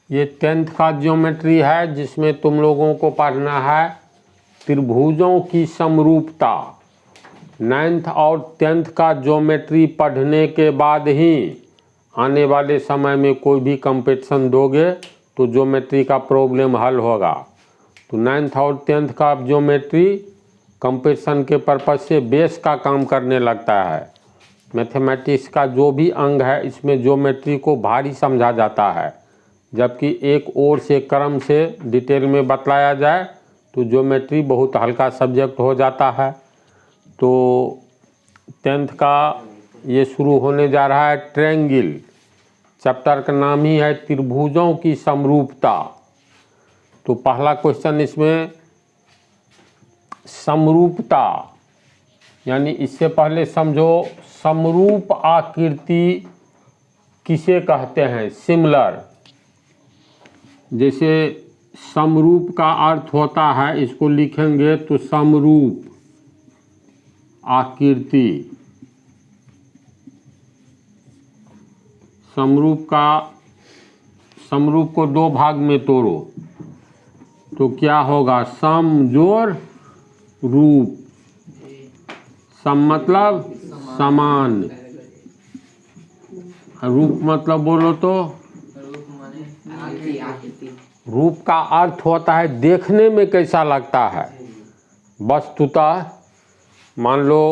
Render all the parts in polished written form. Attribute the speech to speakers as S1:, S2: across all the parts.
S1: ये 10th का geometry है जिसमें तुम लोगों को पढ़ना है त्रिभुजों की समरूपता। 9th और 10th का ज्योमेट्री पढ़ने के बाद ही आने वाले समय में कोई भी कंपटीशन दोगे तो ज्योमेट्री का प्रॉब्लम हल होगा। तो 9th और 10th का ज्योमेट्री कंपटीशन के पर्पज से बेस का काम करने लगता है। मैथमेटिक्स का जो भी अंग है इसमें ज्योमेट्री को भारी समझा जाता है, जबकि एक ओर से क्रम से डिटेल में बतलाया जाए तो ज्योमेट्री बहुत हल्का सब्जेक्ट हो जाता है। तो 10th का ये शुरू होने जा रहा है ट्रायंगल। चैप्टर का नाम ही है त्रिभुजों की समरूपता। तो पहला क्वेश्चन इसमें समरूपता यानी इससे पहले समझो समरूप आकृति किसे कहते हैं। सिमिलर, जैसे समरूप का अर्थ होता है, इसको लिखेंगे तो समरूप आकृति। समरूप को दो भाग में तोड़ो तो क्या होगा, सम जोड़ रूप। सम मतलब समान, रूप मतलब बोलो तो रूप का अर्थ होता है देखने में कैसा लगता है। वस्तुतः मान लो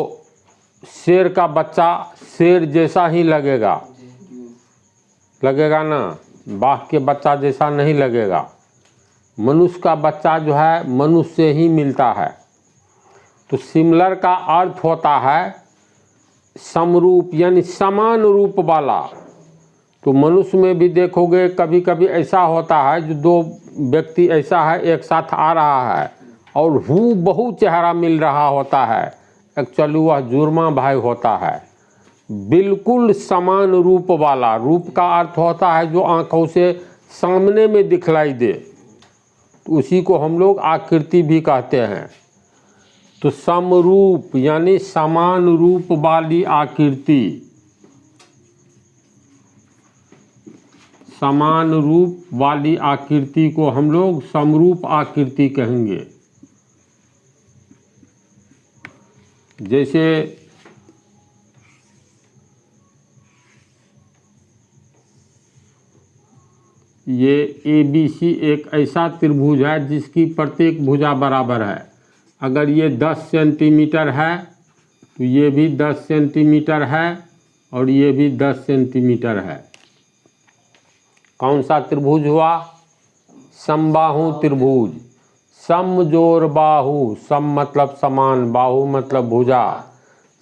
S1: शेर का बच्चा शेर जैसा ही लगेगा ना, बाघ के बच्चा जैसा नहीं लगेगा। मनुष्य का बच्चा जो है मनुष्य से ही मिलता है। तो सिमिलर का अर्थ होता है समरूप यानी समान रूप वाला। तो मनुष्य में भी देखोगे कभी कभी ऐसा होता है जो दो व्यक्ति ऐसा है एक साथ आ रहा है और हूबहू चेहरा मिल रहा होता है, एक्चुअली वह जुर्मा भाई होता है। बिल्कुल समान रूप वाला, रूप का अर्थ होता है जो आंखों से सामने में दिखलाई दे, तो उसी को हम लोग आकृति भी कहते हैं। तो समरूप यानी समान रूप वाली आकृति, समान रूप वाली आकृति को हम लोग समरूप आकृति कहेंगे। जैसे ये ABC एक ऐसा त्रिभुज है जिसकी प्रत्येक भुजा बराबर है। अगर ये 10 सेंटीमीटर है तो ये भी 10 सेंटीमीटर है और ये भी 10 सेंटीमीटर है। कौन सा त्रिभुज हुआ, समबाहु त्रिभुज। सम जोड़ बाहु, सम मतलब समान, बाहु मतलब भुजा।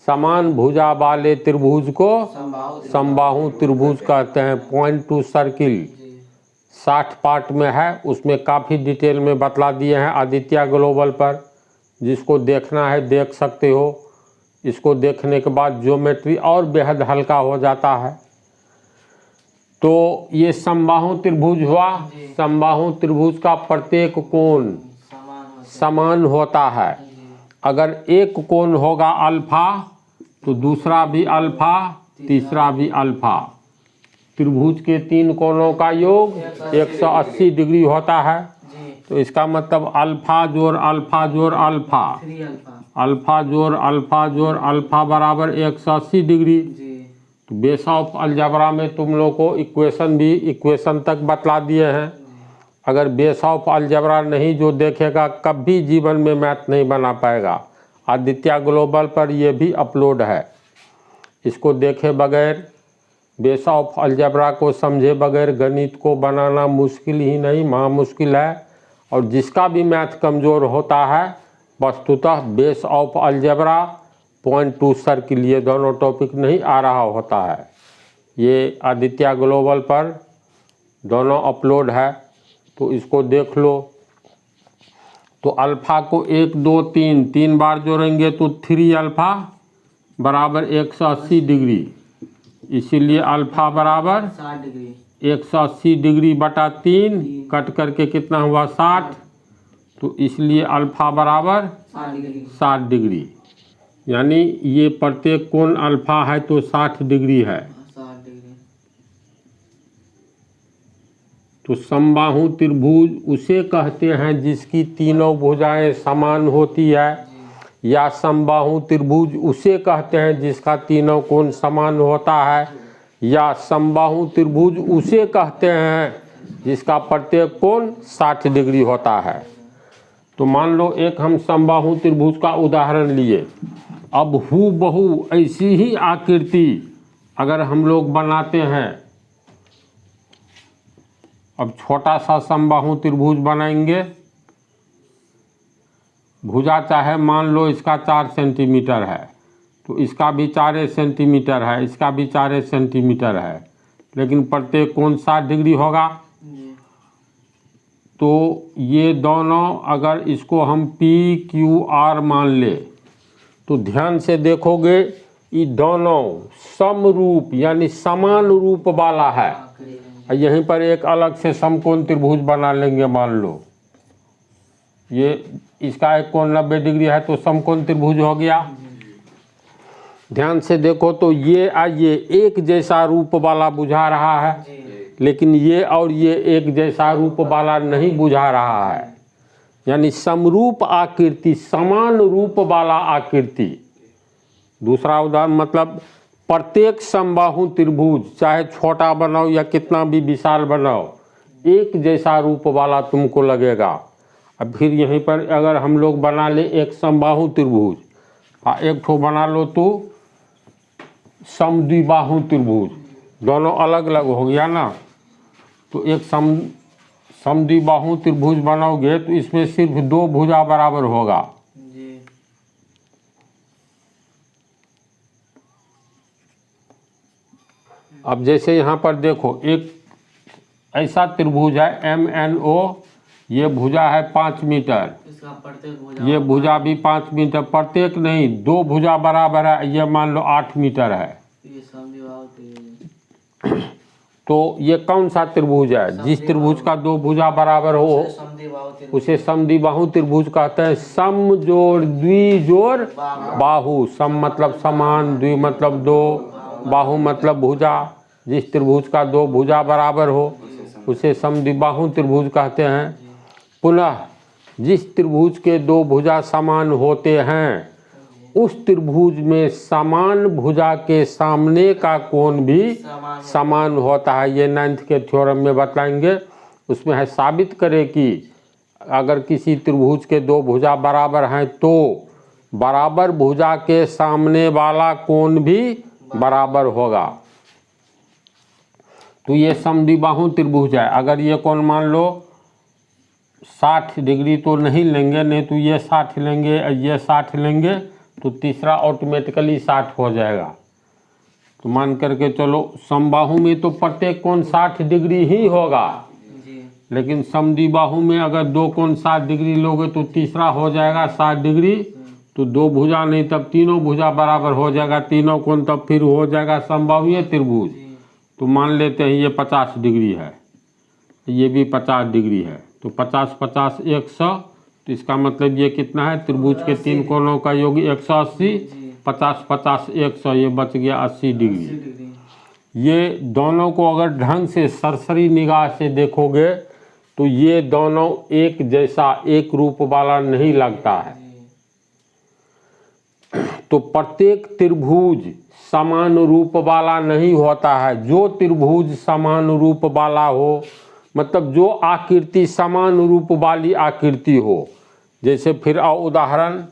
S1: समान भुजा वाले त्रिभुज को समबाहु त्रिभुज कहते हैं। पॉइंट टू सर्किल 60 पार्ट में है, उसमें काफ़ी डिटेल में बतला दिए हैं आदित्य ग्लोबल पर। जिसको देखना है देख सकते हो। इसको देखने के बाद ज्योमेट्री और बेहद हल्का हो जाता है। तो ये समबाहु त्रिभुज हुआ। समबाहु त्रिभुज का प्रत्येक कोण समान होता है। अगर एक कोण होगा अल्फा तो दूसरा भी अल्फा, तीसरा भी अल्फा। त्रिभुज के 3 कोणों का योग 180 डिग्री होता है। तो इसका मतलब अल्फा जोड़ अल्फा जोड़ अल्फा, अल्फा जोड़ अल्फा जोड़ अल्फा बराबर 180 डिग्री। तो बेस ऑफ अलजेब्रा में तुम लोग को इक्वेशन तक बतला दिए हैं। अगर बेस ऑफ अलजेब्रा नहीं जो देखेगा कभी जीवन में मैथ नहीं बना पाएगा। आदित्य ग्लोबल पर यह भी अपलोड है। इसको देखे बगैर, बेस ऑफ अलजेब्रा को समझे बगैर गणित को बनाना मुश्किल ही नहीं महा मुश्किल है। और जिसका भी मैथ कमज़ोर होता है वस्तुतः base of algebra, point two circle ये दोनों टॉपिक नहीं आ रहा होता है। ये आदित्य ग्लोबल पर दोनों अपलोड है, तो इसको देख लो। तो अल्फ़ा को 1 2 3 बार जोड़ेंगे तो 3 अल्फ़ा बराबर 180 डिग्री। इसीलिए अल्फ़ा बराबर 180 डिग्री बटा 3 कट करके कितना हुआ 60। तो इसलिए अल्फ़ा बराबर 60 डिग्री। यानी ये प्रत्येक कोण अल्फ़ा है तो 60 डिग्री है। तो समबाहु त्रिभुज उसे कहते हैं जिसकी तीनों भुजाएं समान होती है, या समबाहु त्रिभुज उसे कहते हैं जिसका तीनों कोण समान होता है, या समबाहु त्रिभुज उसे कहते हैं जिसका प्रत्येक कोण 60 डिग्री होता है। तो मान लो एक हम समबाहु त्रिभुज का उदाहरण लिए। अब हूबहू ऐसी ही आकृति अगर हम लोग बनाते हैं, अब छोटा सा समबाहु त्रिभुज बनाएंगे, भुजा चाहे मान लो इसका 4 सेंटीमीटर है, तो इसका भी 4 सेंटीमीटर है, इसका भी 4 सेंटीमीटर है, लेकिन प्रत्येक कोण 60 डिग्री होगा। तो ये दोनों अगर इसको हम PQR मान ले, तो ध्यान से देखोगे ये दोनों समरूप यानी समान रूप वाला है। यहीं पर एक अलग से समकोण त्रिभुज बना लेंगे। मान लो ये इसका एक कोण 90 डिग्री है, तो समकोण त्रिभुज हो गया। ध्यान से देखो तो ये एक जैसा रूप वाला बुझा रहा है, लेकिन ये और ये एक जैसा रूप वाला नहीं बुझा रहा है, यानी समरूप आकृति, समान रूप वाला आकृति। दूसरा उदाहरण मतलब प्रत्येक समबाहु त्रिभुज चाहे छोटा बनाओ या कितना भी विशाल बनाओ, एक जैसा रूप वाला तुमको लगेगा। अब फिर यहीं पर अगर हम लोग बना ले एक समबाहु त्रिभुज, एक ठो बना लो तो समद्विबाहु त्रिभुज, दोनों अलग अलग हो गया ना। तो एक समद्विबाहु त्रिभुज बनाओगे तो इसमें सिर्फ 2 भुजा बराबर होगा। अब जैसे यहाँ पर देखो एक ऐसा त्रिभुज है MNO, ये भुजा है 5 मीटर, ये भुजा भी 5 मीटर, प्रत्येक नहीं 2 भुजा बराबर है, ये मान लो 8 मीटर है। तो ये कौन सा त्रिभुज है? जिस त्रिभुज का 2 भुजा बराबर हो उसे समद्विबाहु त्रिभुज कहते हैं। सम जोड़ द्वि जोड़ बाहु, सम मतलब समान, द्वि मतलब 2, बाहु मतलब भुजा। जिस त्रिभुज का 2 भुजा बराबर हो उसे समद्विबाहु त्रिभुज कहते हैं। पुनः जिस त्रिभुज के 2 भुजा समान होते हैं उस त्रिभुज में समान भुजा के सामने का कोण भी समान होता है। ये 9th के थ्योरम में बताएंगे। उसमें है साबित करें कि अगर किसी त्रिभुज के 2 भुजा बराबर हैं तो बराबर भुजा के सामने वाला कोण भी बराबर होगा। तो ये समद्विबाहु त्रिभुज है। अगर ये कोण मान लो 60 डिग्री तो नहीं लेंगे, नहीं तो ये 60 लेंगे, ये 60 लेंगे, तो तीसरा ऑटोमेटिकली 60 हो जाएगा। तो मान करके चलो समबाहु में तो प्रत्येक कोण 60 डिग्री ही होगा, लेकिन समद्विबाहु में अगर 2 कोण 60 डिग्री लोगे तो तीसरा हो जाएगा 60 डिग्री। तो 2 भुजा नहीं तब तीनों भुजा बराबर हो जाएगा, तीनों कोण तब फिर हो जाएगा समबाहुवीय त्रिभुज। तो मान लेते हैं ये 50 डिग्री है, ये भी 50 डिग्री है, तो 50 50 100, तो इसका मतलब ये कितना है? त्रिभुज के 3 कोणों का योग 180, 50 50 100, ये बच गया 80 डिग्री। ये दोनों को अगर ढंग से सरसरी निगाह से देखोगे तो ये दोनों एक जैसा एक रूप वाला नहीं लगता है। तो प्रत्येक त्रिभुज समान रूप वाला नहीं होता है। जो त्रिभुज समान रूप वाला हो, मतलब जो आकृति समान रूप वाली आकृति हो, जैसे फिर उदाहरण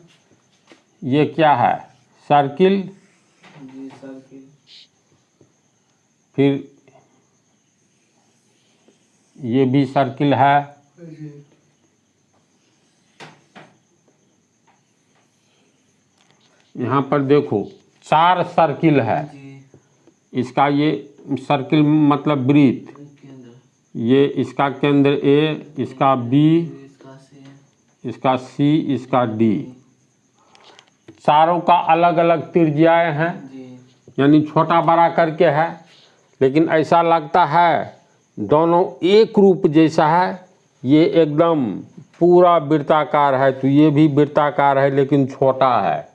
S1: ये क्या है? सर्किल, फिर ये भी सर्किल है, यहाँ पर देखो 4 सर्किल है। इसका ये सर्किल मतलब वृत्त, ये इसका केंद्र A, इसका B, इसका C, इसका D, चारों का अलग अलग त्रिज्याएं हैं, यानी छोटा बड़ा करके है, लेकिन ऐसा लगता है दोनों एक रूप जैसा है। ये एकदम पूरा वृत्ताकार है, तो ये भी वृत्ताकार है लेकिन छोटा है,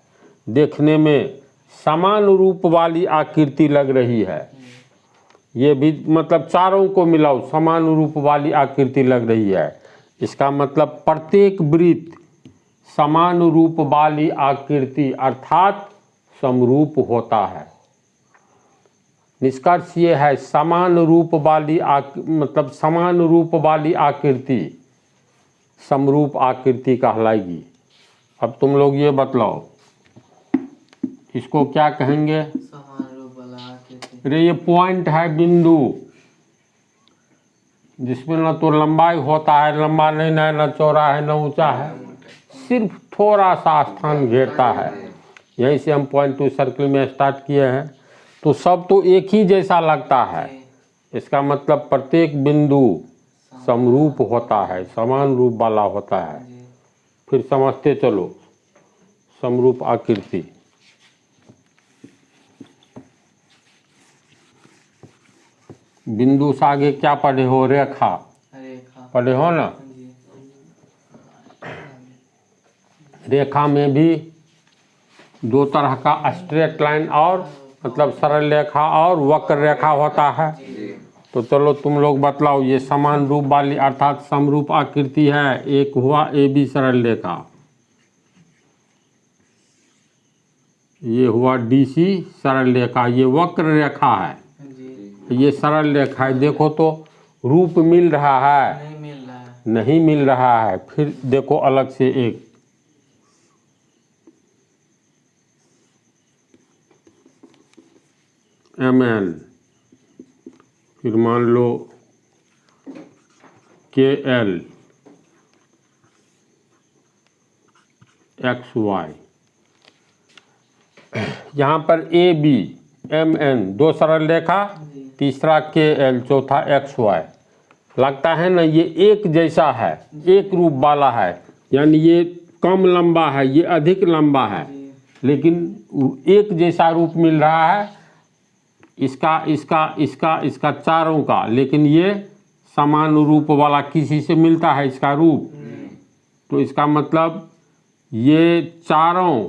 S1: देखने में समान रूप वाली आकृति लग रही है। ये भी मतलब चारों को मिलाओ समान रूप वाली आकृति लग रही है। इसका मतलब प्रत्येक वृत्त समान रूप वाली आकृति अर्थात समरूप होता है। निष्कर्ष ये है समान रूप वाली मतलब समान रूप वाली आकृति समरूप आकृति कहलाएगी। अब तुम लोग ये बतलाओ इसको क्या कहेंगे?
S2: समान रूप वाला आकृति।
S1: अरे ये पॉइंट है, बिंदु, जिसमें न तो लंबाई होता है, लंबा नहीं है, न चौड़ा है, न ऊंचा है, सिर्फ थोड़ा सा स्थान घेरता है। यहीं से हम पॉइंट टू सर्किल में स्टार्ट किए हैं। तो सब तो एक ही जैसा लगता है। इसका मतलब प्रत्येक बिंदु समरूप होता है, समान रूप वाला होता है। फिर समझते चलो समरूप आकृति। बिंदु से आगे क्या पढ़े हो? रेखा पढ़े हो ना। रेखा में भी दो तरह का स्ट्रेट लाइन और मतलब सरल रेखा और वक्र रेखा होता है। तो चलो तुम लोग बतलाओ ये समान रूप वाली अर्थात समरूप आकृति है। एक हुआ AB सरल रेखा, ये हुआ DC सरल रेखा, ये वक्र रेखा है, ये सरल रेखा है। देखो तो रूप मिल रहा है?
S2: नहीं मिल रहा है।
S1: नहीं मिल रहा है। फिर देखो अलग से एक MN, फिर मान लो KL XY, यहाँ पर AB MN दो सरल रेखा, तीसरा KL, चौथा XY। लगता है ना ये एक जैसा है, एक रूप वाला है, यानी ये कम लंबा है, ये अधिक लंबा है, लेकिन एक जैसा रूप मिल रहा है इसका इसका इसका इसका चारों का। लेकिन ये समान रूप वाला किसी से मिलता है इसका रूप? तो इसका मतलब ये चारों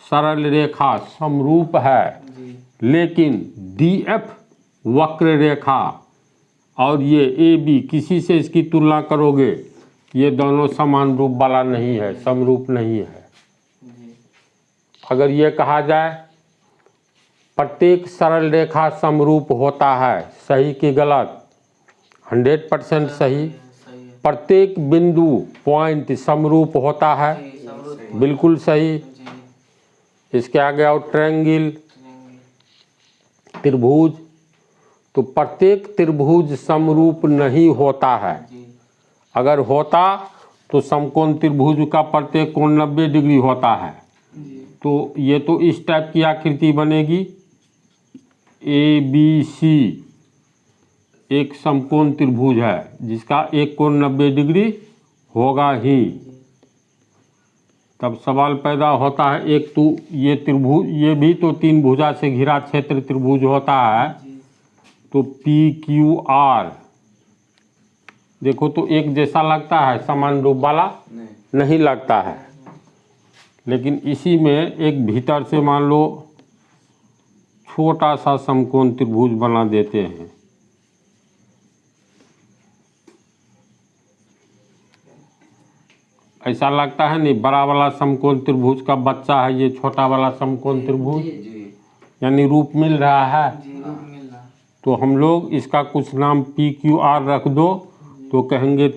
S1: सरल रेखा समरूप है, लेकिन DF वक्र रेखा और ये AB किसी से इसकी तुलना करोगे ये दोनों समान रूप वाला नहीं है, समरूप नहीं है। अगर ये कहा जाए प्रत्येक सरल रेखा समरूप होता है, सही कि गलत? 100% सही। प्रत्येक बिंदु पॉइंट समरूप होता है, बिल्कुल सही। इसके आगे और ट्रायंगल, त्रिभुज, तो प्रत्येक त्रिभुज समरूप नहीं होता है। अगर होता तो समकोण त्रिभुज का प्रत्येक कोण 90 डिग्री होता है। तो ये तो इस टाइप की आकृति बनेगी। ABC एक समकोण त्रिभुज है जिसका एक कोण 90 डिग्री होगा ही। तब सवाल पैदा होता है, एक तो ये त्रिभुज, ये भी तो तीन भुजा से घिरा क्षेत्र त्रिभुज होता है, तो PQR देखो तो एक जैसा लगता है, समान रूप वाला नहीं लगता है। लेकिन इसी में एक भीतर से मान लो छोटा सा समकोण त्रिभुज बना देते हैं। ऐसा लगता है नहीं? बड़ा वाला समकोण त्रिभुज का बच्चा है ये छोटा वाला समकोण त्रिभुज, यानी रूप मिल रहा है। तो हम लोग इसका कुछ नाम PQR रख दो तो कहेंगे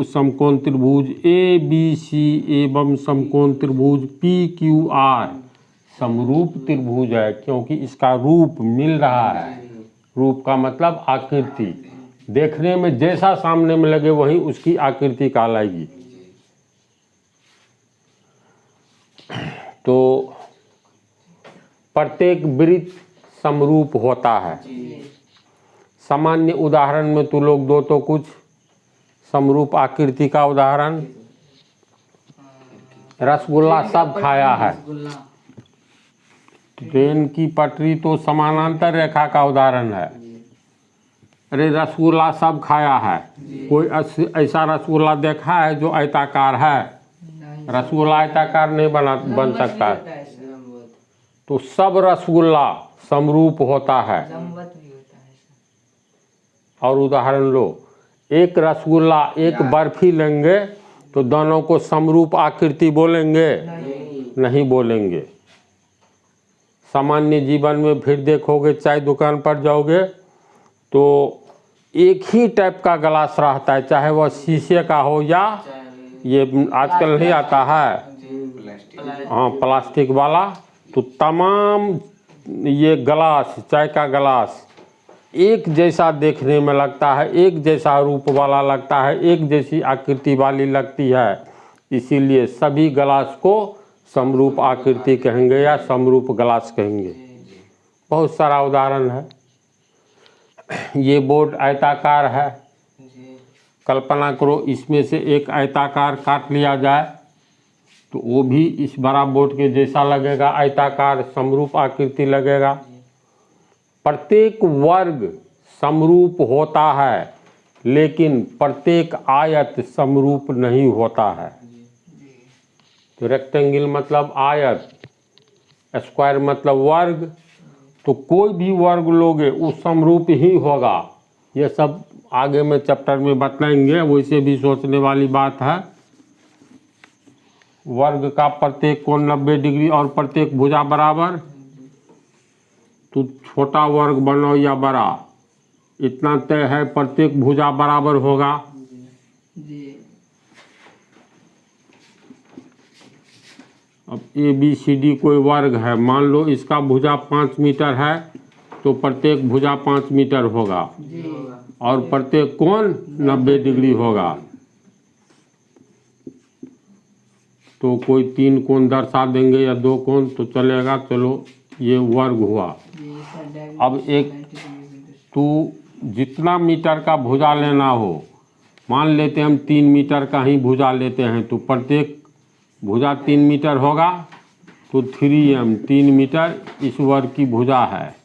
S1: समकोण त्रिभुज ABC एवं समकोण त्रिभुज PQR समरूप त्रिभुज है, क्योंकि इसका रूप मिल रहा है। रूप का मतलब आकृति, देखने में जैसा सामने में लगे वही उसकी आकृति कहलाएगी। तो प्रत्येक वृत्त समरूप होता है। सामान्य उदाहरण में तू लोग दो तो कुछ समरूप आकृति का उदाहरण। रसगुल्ला सब खाया है, ट्रेन की पटरी तो समानांतर रेखा का उदाहरण है। अरे रसगुल्ला सब खाया है, कोई ऐसा रसगुल्ला देखा है जो आयताकार है? रसगुल्ला आयताकार नहीं बन सकता है। तो सब रसगुल्ला समरूप होता है। और उदाहरण लो, एक रसगुल्ला एक बर्फी लेंगे तो दोनों को समरूप आकृति बोलेंगे? नहीं बोलेंगे। सामान्य जीवन में फिर देखोगे, चाय दुकान पर जाओगे तो एक ही टाइप का गिलास रहता है, चाहे वह शीशे का हो या ये आजकल नहीं आता है, हाँ प्लास्टिक वाला। तो तमाम ये गिलास, चाय का गिलास एक जैसा देखने में लगता है, एक जैसा रूप वाला लगता है, एक जैसी आकृति वाली लगती है, इसीलिए सभी गिलास को समरूप आकृति कहेंगे या समरूप गिलास कहेंगे। बहुत सारा उदाहरण है। ये बोर्ड आयताकार है, कल्पना करो इसमें से एक आयताकार काट लिया जाए तो वो भी इस बड़ा बोर्ड के जैसा लगेगा, आयताकार समरूप आकृति लगेगा। प्रत्येक वर्ग समरूप होता है, लेकिन प्रत्येक आयत समरूप नहीं होता है। तो रेक्टेंगल मतलब आयत, स्क्वायर मतलब वर्ग, तो कोई भी वर्ग लोगे वो समरूप ही होगा। ये सब आगे में चैप्टर में बताएंगे, वैसे भी सोचने वाली बात है। वर्ग का प्रत्येक कोण 90 डिग्री और प्रत्येक भुजा बराबर, तो छोटा वर्ग बनाओ या बड़ा, इतना तय है प्रत्येक भुजा बराबर होगा। अब ABCD कोई वर्ग है, मान लो इसका भुजा 5 मीटर है तो प्रत्येक भुजा 5 मीटर होगा और प्रत्येक कोण 90 डिग्री होगा। तो कोई 3 कोण दर्शा देंगे या 2 कोण तो चलेगा, चलो ये वर्ग हुआ। अब एक तो जितना मीटर का भुजा लेना हो, मान लेते हैं हम 3 मीटर का ही भुजा लेते हैं, तो प्रत्येक भुजा 3 मीटर होगा, तो 3m 3 मीटर इस वर्ग की भुजा है।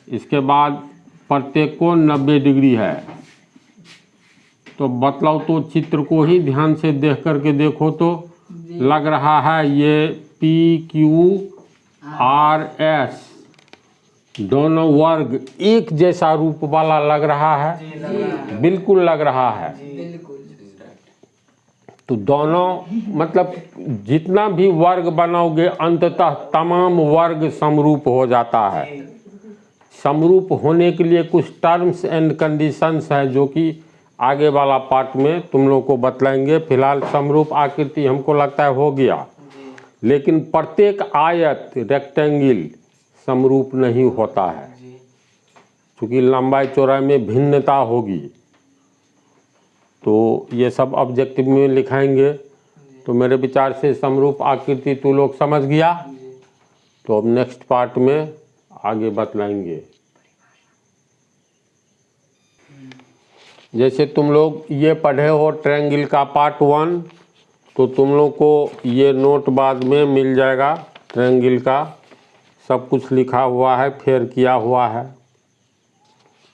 S1: इसके बाद प्रत्येक कोण 90 डिग्री है, तो बतलाओ तो चित्र को ही ध्यान से देख करके देखो तो लग रहा है ये PQRS दोनों वर्ग एक जैसा रूप वाला लग रहा है, बिल्कुल लग रहा है। तो दोनों मतलब जितना भी वर्ग बनाओगे अंततः तमाम वर्ग समरूप हो जाता है। समरूप होने के लिए कुछ टर्म्स एंड कंडीशंस है जो कि आगे वाला पार्ट में तुम लोग को बतलाएंगे। फिलहाल समरूप आकृति हमको लगता है हो गया, लेकिन प्रत्येक आयत रेक्टेंगल समरूप नहीं होता है, क्योंकि लंबाई चौड़ाई में भिन्नता होगी। तो ये सब ऑब्जेक्टिव में लिखाएंगे। तो मेरे विचार से समरूप आकृति तू लोग समझ गया। तो अब नेक्स्ट पार्ट में आगे बतलाएंगे। जैसे तुम लोग ये पढ़े हो ट्रायंगल का पार्ट 1, तो तुम लोग को ये नोट बाद में मिल जाएगा। ट्रायंगल का सब कुछ लिखा हुआ है, फेयर किया हुआ है।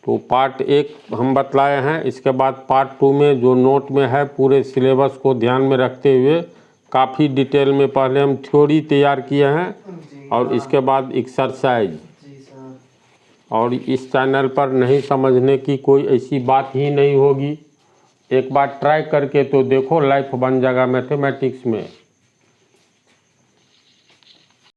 S1: तो पार्ट 1 हम बतलाए हैं, इसके बाद पार्ट 2 में जो नोट में है पूरे सिलेबस को ध्यान में रखते हुए काफ़ी डिटेल में पहले हम थ्योरी तैयार किए हैं और इसके बाद एक्सरसाइज। और इस चैनल पर नहीं समझने की कोई ऐसी बात ही नहीं होगी। एक बार ट्राई करके तो देखो, लाइफ बन जाएगा मैथमेटिक्स में।